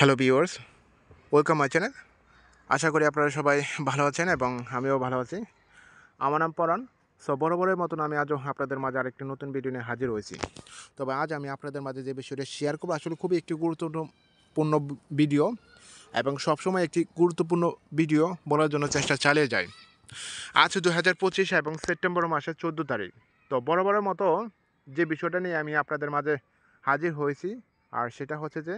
Hello viewers, welcome my channel. আশা করি আপনারা সবাই ভালো আছেন এবং আমিও ভালো আছি। আমার নাম পরাণ। সো বরাবরের মতন আমি আজও আপনাদের মাঝে আরেকটি নতুন ভিডিও নিয়ে হাজির হয়েছি। তবে আজ আমি আপনাদের মাঝে যে বিষয়টা শেয়ার করব আসলে খুবই একটি গুরুত্বপূর্ণ ভিডিও এবং সবসময় একটি গুরুত্বপূর্ণ ভিডিও বলার জন্য চেষ্টা চালিয়ে যাই। আজ 2025 এবং সেপ্টেম্বর মাসের 14 তারিখ। তো বরাবরের মতো যে বিষয়টা নিয়ে আমি আপনাদের মাঝে হাজির হয়েছি আর সেটা হচ্ছে যে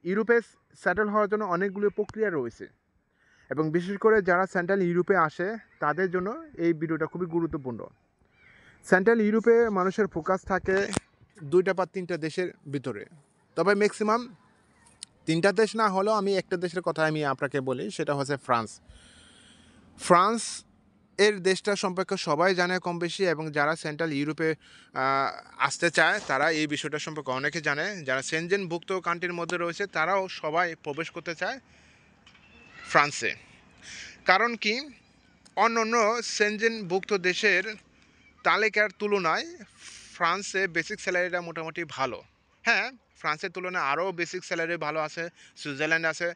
ইউরোপে সেটেল হওয়ার জন্য অনেকগুলো প্রক্রিয়া রয়েছে এবং বিশেষ করে যারা সেন্ট্রাল ইউরোপে আসে তাদের জন্য এই ভিডিওটা খুবই গুরুত্বপূর্ণ। সেন্ট্রাল ইউরোপে মানুষের ফোকাস থাকে 2টা বা 3টা দেশের ভিতরে, তবে ম্যাক্সিমাম 3টা দেশ না হলেও আমি একটা দেশের কথা আমি আপনাকে বলি, সেটা হচ্ছে ফ্রান্স। ফ্রান্স এর দেশটা সম্পর্কে সবাই জানে কম বেশি এবং যারা সেন্ট্রাল ইউরোপে আসতে চায় তারা এই বিষয়টা সম্পর্কে অনেকে জানে। যারা সেনজেনভুক্ত কান্ট্রির মধ্যে রয়েছে তারাও সবাই প্রবেশ করতে চায় ফ্রান্সে। কারণ কি, অন্যান্য সেনজেনভুক্ত দেশের তালিকার তুলনায় ফ্রান্সে বেসিক স্যালারিটা মোটামুটি ভালো। হ্যাঁ, ফ্রান্সের তুলনায় আরও বেসিক স্যালারি ভালো আছে, সুইজারল্যান্ড আছে,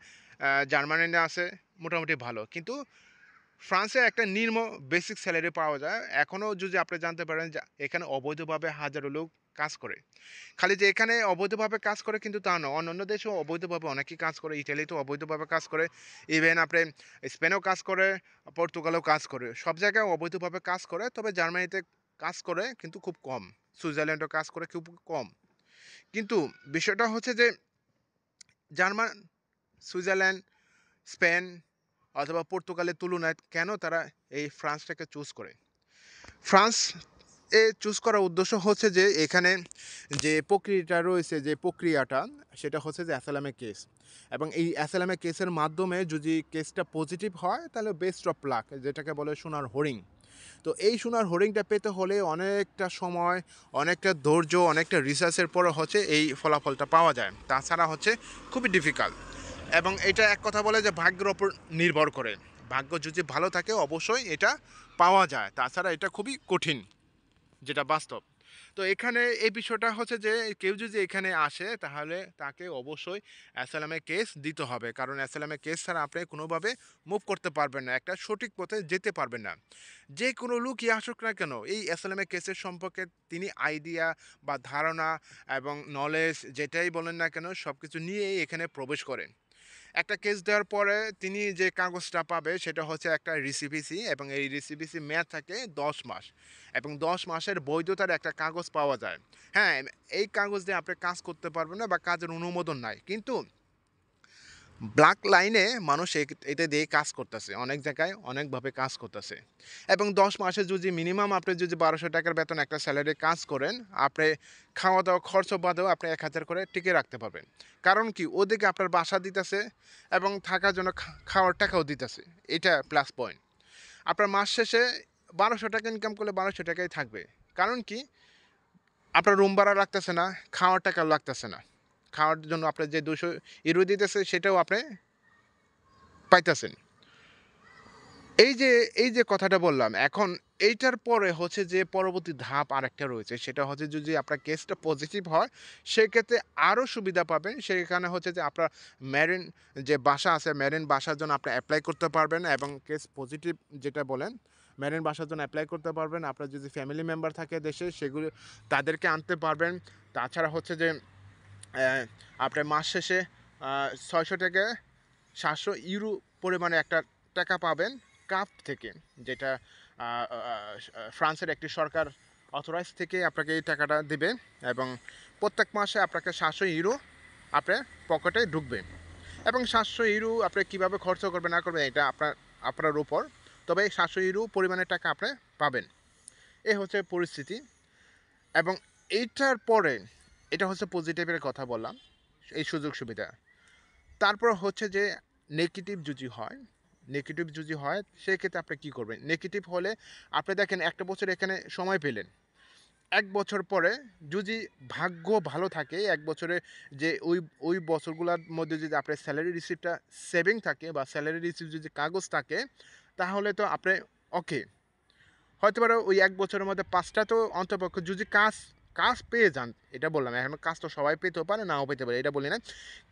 জার্মানিতে আছে, মোটামুটি ভালো। কিন্তু ফ্রান্সে একটা নিম্ন বেসিক স্যালারি পাওয়া যায়। এখনও যদি আপনি জানতে পারেন যে এখানে অবৈধভাবে হাজারো লোক কাজ করে। খালি যে এখানে অবৈধভাবে কাজ করে কিন্তু তা নয়, অন্যান্য দেশেও অবৈধভাবে অনেকেই কাজ করে। ইটালিতেও অবৈধভাবে কাজ করে, ইভেন আপনি স্পেনেও কাজ করে, পর্তুগালেও কাজ করে, সব জায়গায় অবৈধভাবে কাজ করে। তবে জার্মানিতে কাজ করে কিন্তু খুব কম, সুইজারল্যান্ডও কাজ করে খুব কম। কিন্তু বিষয়টা হচ্ছে যে জার্মান, সুইজারল্যান্ড, স্পেন অথবা পর্তুগালের তুলনায় কেন তারা এই ফ্রান্সটাকে চুজ করে? ফ্রান্স চুজ করার উদ্দেশ্য হচ্ছে যে এখানে যে প্রক্রিয়াটা রয়েছে, যে প্রক্রিয়াটা সেটা হচ্ছে যে অ্যাসাইলামের কেস, এবং এই অ্যাসাইলামের কেসের মাধ্যমে যদি কেসটা পজিটিভ হয় তাহলে বেস্ট অফ লাক, যেটাকে বলে সোনার হরিণ। তো এই সোনার হরিণটা পেতে হলে অনেকটা সময়, অনেকটা ধৈর্য, অনেকটা রিসার্চের পরে হচ্ছে এই ফলাফলটা পাওয়া যায়। তাছাড়া হচ্ছে খুবই ডিফিকাল্ট, এবং এটা এক কথা বলে যে ভাগ্যের ওপর নির্ভর করে। ভাগ্য যদি ভালো থাকে অবশ্যই এটা পাওয়া যায়, তাছাড়া এটা খুবই কঠিন, যেটা বাস্তব। তো এখানে এই বিষয়টা হচ্ছে যে কেউ যদি এখানে আসে তাহলে তাকে অবশ্যই অ্যাসাইলামের কেস দিতে হবে, কারণ অ্যাসাইলামের কেস ছাড়া আপনি কোনোভাবে মুভ করতে পারবেন না, একটা সঠিক পথে যেতে পারবেন না। যে কোনো লোকই আসুক না কেন এই অ্যাসাইলামের কেসের সম্পর্কে তিনি আইডিয়া বা ধারণা এবং নলেজ যেটাই বলেন না কেন সব কিছু নিয়েই এখানে প্রবেশ করেন। একটা কেস দেওয়ার পরে তিনি যে কাগজটা পাবে সেটা হচ্ছে একটা রিসিপিসি, এবং এই রিসিপিসি মেয়াদ থাকে 10 মাস, এবং 10 মাসের বৈধতার একটা কাগজ পাওয়া যায়। হ্যাঁ, এই কাগজ দিয়ে আপনি কাজ করতে পারবেন না বা কাজের অনুমোদন নাই, কিন্তু ব্ল্যাক লাইনে মানুষ এটা দিয়ে কাজ করতেছে, অনেক জায়গায় অনেকভাবে কাজ করতেছে। এবং 10 মাসে যদি মিনিমাম আপনি যদি 1200 টাকার বেতন একটা স্যালারি কাজ করেন, আপনি খাওয়া দাওয়া খরচ বাদেও আপনি 1000 করে টিকে রাখতে পারবেন। কারণ কি, ওদিকে আপনার বাসা দিতেছে এবং থাকার জন্য খাওয়ার টাকাও দিতেছে। এটা প্লাস পয়েন্ট। আপনার মাস শেষে 1200 টাকা ইনকাম করলে 1200 টাকাই থাকবে। কারণ কি, আপনার রুম ভাড়া লাগতেছে না, খাওয়ার টাকা লাগতেছে না। খাওয়ার জন্য আপনার যে 200 ইউরো দিতেছে সেটাও আপনি পাইতেছেন। এই যে কথাটা বললাম, এখন এইটার পরে হচ্ছে যে পরবর্তী ধাপ আরেকটা রয়েছে, সেটা হচ্ছে যদি আপনার কেসটা পজিটিভ হয় সেক্ষেত্রে আরও সুবিধা পাবেন। সেখানে হচ্ছে যে আপনার মেরিন যে বাসা আছে, মেরিন বাসার জন্য আপনি অ্যাপ্লাই করতে পারবেন, এবং কেস পজিটিভ যেটা বলেন মেরিন বাসার জন্য অ্যাপ্লাই করতে পারবেন। আপনার যদি ফ্যামিলি মেম্বার থাকে দেশে সেগুলো তাদেরকে আনতে পারবেন। তাছাড়া হচ্ছে যে আপনার মাস শেষে 600 থেকে 700 ইউরো পরিমাণে একটা টাকা পাবেন কাপ থেকে, যেটা ফ্রান্সের একটি সরকার অথরাইজ থেকে আপনাকে এই টাকাটা দেবে, এবং প্রত্যেক মাসে আপনাকে 700 ইউরো আপনার পকেটে ঢুকবে। এবং 700 ইউরো আপনি কীভাবে খরচ করবেন না করবেন এটা আপনার উপর, তবে 700 ইউরো পরিমাণের টাকা আপনি পাবেন। এই হচ্ছে পরিস্থিতি। এবং এইটার পরে এটা হচ্ছে পজিটিভের কথা বললাম, এই সুযোগ সুবিধা। তারপর হচ্ছে যে নেগেটিভ যদি হয় সেক্ষেত্রে আপনি কী করবেন? নেগেটিভ হলে আপনি দেখেন একটা বছর এখানে সময় পেলেন, 1 বছর পরে যদি ভাগ্য ভালো থাকে 1 বছরে যে ওই বছরগুলোর মধ্যে যদি আপনার স্যালারি রিসিপ্টটা সেভিং থাকে বা স্যালারি রিসিপ্ট যদি কাগজ থাকে, তাহলে তো আপনি ওকে। হতে পারে ওই 1 বছরের মধ্যে 5টা তো অন্তপক্ষে যদি কাজ পেয়ে যান, এটা বললাম। এখন কাজ তো সবাই পেতেও পারে, নাও পেতে পারে, এটা বলি না।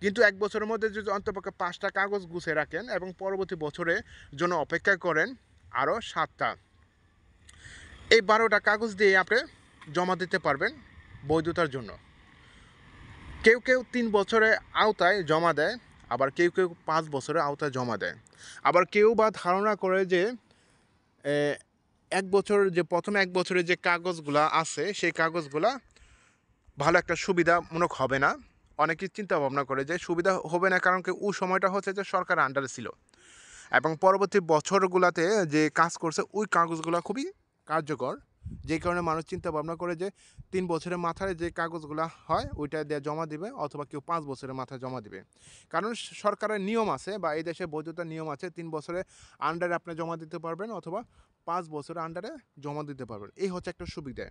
কিন্তু 1 বছরের মধ্যে যদি অন্তপক্ষে 5টা কাগজ গুছিয়ে রাখেন এবং পরবর্তী বছরের জন্য অপেক্ষা করেন আরও 7টা, এই 12টা কাগজ দিয়ে আপনি জমা দিতে পারবেন বৈধতার জন্য। কেউ কেউ 3 বছরের আওতায় জমা দেয়, আবার কেউ কেউ 5 বছরের আওতায় জমা দেয়। আবার কেউ বা ধারণা করে যে 1 বছর, যে প্রথম 1 বছরের যে কাগজগুলা আছে সেই কাগজগুলা ভালো একটা সুবিধামূলক হবে না। অনেকেই চিন্তা ভাবনা করে যে সুবিধা হবে না, কারণ কি ওই সময়টা হচ্ছে যে সরকার আন্ডারে ছিল, এবং পরবর্তী বছরগুলোতে যে কাজ করছে ওই কাগজগুলো খুবই কার্যকর, যেই কারণে মানুষ চিন্তা ভাবনা করে যে 3 বছরের মাথায় যে কাগজগুলো হয় ওইটা দিয়ে জমা দিবে, অথবা কেউ 5 বছরের মাথায় জমা দিবে। কারণ সরকারের নিয়ম আছে বা এই দেশে বৈধতার নিয়ম আছে, 3 বছরের আন্ডারে আপনি জমা দিতে পারবেন অথবা 5 বছরের আন্ডারে জমা দিতে পারবেন। এই হচ্ছে একটা সুবিধা।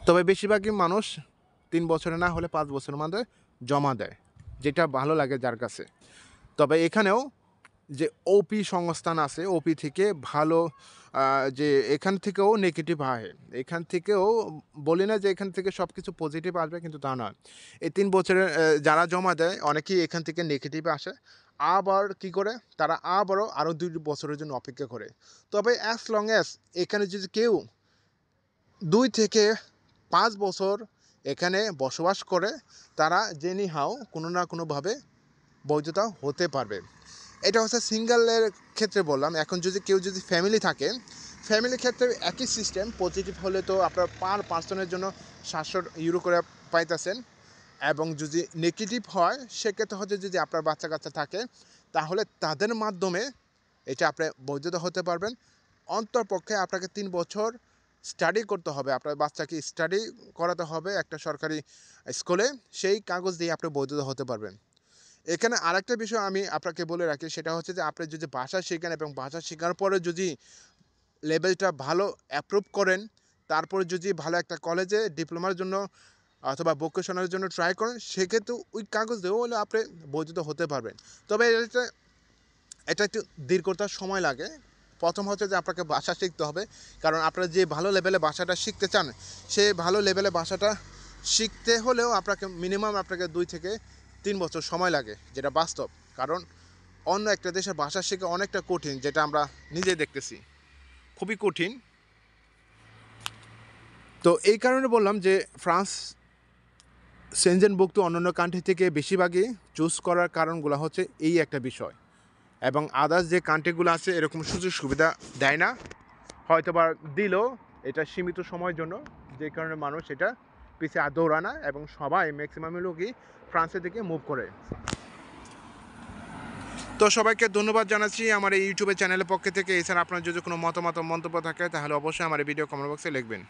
তবে বেশিরভাগই মানুষ 3 বছরে না হলে 5 বছরের মধ্যে জমা দেয়, যেটা ভালো লাগে যার কাছে। তবে এখানেও যে ওপি সংস্থান আছে, ওপি থেকে ভালো যে এখান থেকেও নেগেটিভ হয়। এখান থেকেও বলি না যে এখান থেকে সব কিছু পজিটিভ আসবে, কিন্তু তা নয়। এই 3 বছরের যারা জমা দেয় অনেকেই এখান থেকে নেগেটিভ আসে, আবার কি করে তারা আরও 2 বছরের জন্য অপেক্ষা করে। তবে অ্যাজ লং অ্যাজ এখানে যদি কেউ 2 থেকে 5 বছর এখানে বসবাস করে, তারা জেনি হাও কোনো না কোনোভাবে বৈধতা হতে পারবে। এটা হচ্ছে সিঙ্গেলের ক্ষেত্রে বললাম। এখন যদি কেউ ফ্যামিলি থাকে, ফ্যামিলির ক্ষেত্রে একই সিস্টেম। পজিটিভ হলে তো আপনার পার পার্সনের জন্য 700 ইউরো করে পাইতেছেন, এবং যদি নেগেটিভ হয় সেক্ষেত্রে হচ্ছে যদি আপনার বাচ্চা কাচ্চা থাকে তাহলে তাদের মাধ্যমে এটা আপনি বৈধতা হতে পারবেন। অন্তরপক্ষে আপনাকে 3 বছর স্টাডি করতে হবে, আপনার বাচ্চাকে স্টাডি করাতে হবে একটা সরকারি স্কুলে, সেই কাগজ দিয়ে আপনি বৈধতা হতে পারবেন। এখানে আরেকটা বিষয় আমি আপনাকে বলে রাখি, সেটা হচ্ছে যে আপনি যদি ভাষা শেখেন এবং ভাষা শেখার পরে যদি লেভেলটা ভালো অ্যাপ্রুভ করেন, তারপরে যদি ভালো একটা কলেজে ডিপ্লোমার জন্য অথবা ভোকেশনালের জন্য ট্রাই করেন, সেক্ষেত্রে ওই কাগজ দিয়েও হলে আপনি বৈধতা হতে পারবেন। তবে এটা একটু দীর্ঘতার সময় লাগে। প্রথম হচ্ছে যে আপনাকে ভাষা শিখতে হবে, কারণ আপনারা যে ভালো লেভেলে ভাষাটা শিখতে চান, সেই ভালো লেভেলে ভাষাটা শিখতে হলেও আপনাকে মিনিমাম 2 থেকে 3 বছর সময় লাগে, যেটা বাস্তব। কারণ অন্য একটা দেশের ভাষা শেখা অনেকটা কঠিন, যেটা আমরা নিজে দেখতেছি, খুবই কঠিন। তো এই কারণে বললাম যে ফ্রান্স সেনজেনভুক্ত অন্যান্য কান্ট্রি থেকে বেশিরভাগই চুজ করার কারণগুলো হচ্ছে এই একটা বিষয়। এবং আদার্স যে কান্ট্রিগুলো আছে এরকম সুযোগ সুবিধা দেয় না, হয়তো বা দিলেও এটা সীমিত সময়ের জন্য, যে কারণে মানুষ এটা পিছিয়ে দৌড়ায় না, এবং সবাই ম্যাক্সিমাম লোকই ফ্রান্সের দিকে মুভ করে। তো সবাইকে ধন্যবাদ জানাচ্ছি আমার এই ইউটিউবের চ্যানেলের পক্ষ থেকে। এছাড়া আপনার যদি কোনো মতামত মন্তব্য থাকে তাহলে অবশ্যই আমার এই ভিডিও কমেন্ট বক্সে লিখবেন।